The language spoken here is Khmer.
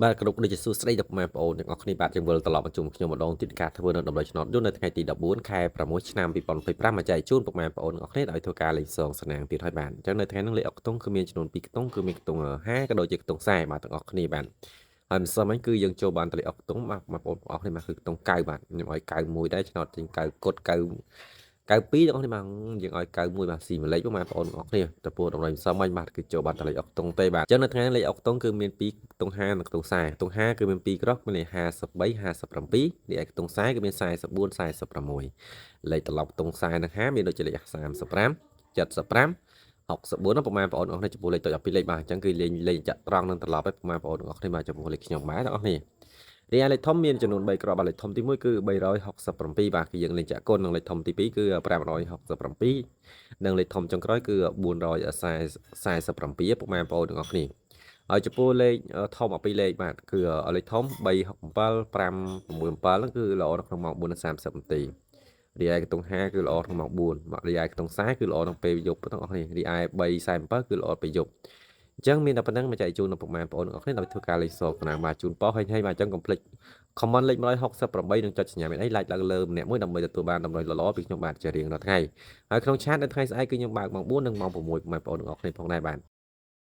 បាទគ្រប់ដូចជាសួស្តីដល់បងប្អូនទាំងអស់គ្នាបាទយើងវិលត្រឡប់មកជួបខ្ញុំម្ដងទៀតការធ្វើនៅតម្លៃឆ្នោតយន្តនៅថ្ងៃទី14ខែ6ឆ្នាំ2025មកចែកជូនពុកម៉ែបងប្អូនទាំងអស់គ្នាដោយធ្វើការលេខសងសណាងទៀតហើយបាទអញ្ចឹងនៅថ្ងៃនេះលេខអុកតុងគឺមានចំនួន2ខ្ទង់គឺមានខ្ទង់50ក៏ដូចជាខ្ទង់40បាទទាំងអស់គ្នាបាទហើយម្សិលមិញគឺយើងចូលបានតលេខអុកតុងបាទបងប្អូនទាំងអស់គ្នាបាទគឺខ្ទង់9បាទខ្ញុំឲ្យ91ដែរឆ្នោតចេញ9គត់9 92ទាំងអស់គ្នាបាទយើងឲ្យ91បាទស៊ីមួយលេខបងប្អូនទាំងអស់គ្នាទៅពោះតម្លៃម្សិលមិញបាទគឺចូលបានតលេខអុកតុងទេបាទអញ្ចឹងនៅថ្ងៃនេះលេខអុកតុងគឺមាន2ខ្ទង់50និងខ្ទង់40ខ្ទង់50គឺមាន2ក្រោះមានលេខ53 57លេខឯខ្ទង់40គឺមាន44 46លេខត្រឡប់ខ្ទង់40និង50មានដូចជាលេខ35 75 64ណាបងប្អូនទាំងអស់គ្នាចំពោះលេខតូច12លេខបាទអញ្ចឹងគឺលេខចាក់ត្រង់នឹងត្រឡប់ឲ្យបងប្អូនទាំងអស់គ្នាបាទចំពោះលេខខ្ញុំបាទទាំងអស់គ្នារីឯលេខធំមានចំនួន3គ្រាប់បាទលេខធំទី1គឺ367បាទគឺយើងលេខចាក់គុណនិងលេខធំទី2គឺ567និងលេខធំចុងក្រោយគឺ447ពុកម៉ែបងប្អូនទាំងអស់គ្នាហើយចំពោះលេខធំ12លេខបាទគឺលេខធំ367 567ហ្នឹងគឺល្អនៅក្នុងម៉ោង4:30នាទីរីឯខ្ទង់50គឺល្អក្នុងម៉ោង4រីឯខ្ទង់40គឺល្អក្នុងពេលយប់ទាំងអស់គ្នារីឯ347គឺល្អពេលយប់អញ្ចឹងមានតែប៉ុណ្្នឹងមកចែកជូនដល់ពុកម៉ែបងប្អូនទាំងអស់គ្នាដើម្បីធ្វើការលេខសល់ណាបាទជូនប៉ោះហើយបាទអញ្ចឹងកុំភ្លេច comment លេខ168និងចុចសញ្ញាមានអី like ឡើងលើម្នាក់មួយដើម្បីទទួលបានតម្លៃល្អៗពីខ្ញុំបាទជារៀងរាល់ថ្ងៃហើយក្នុងឆាតនៅថ្ងៃស្អែកគឺខ្ញុំបើកម៉ោង4និងម៉ោង6ពុកម៉ែបងប្អូនទាំងអស់គ្នាផងដែរបាទ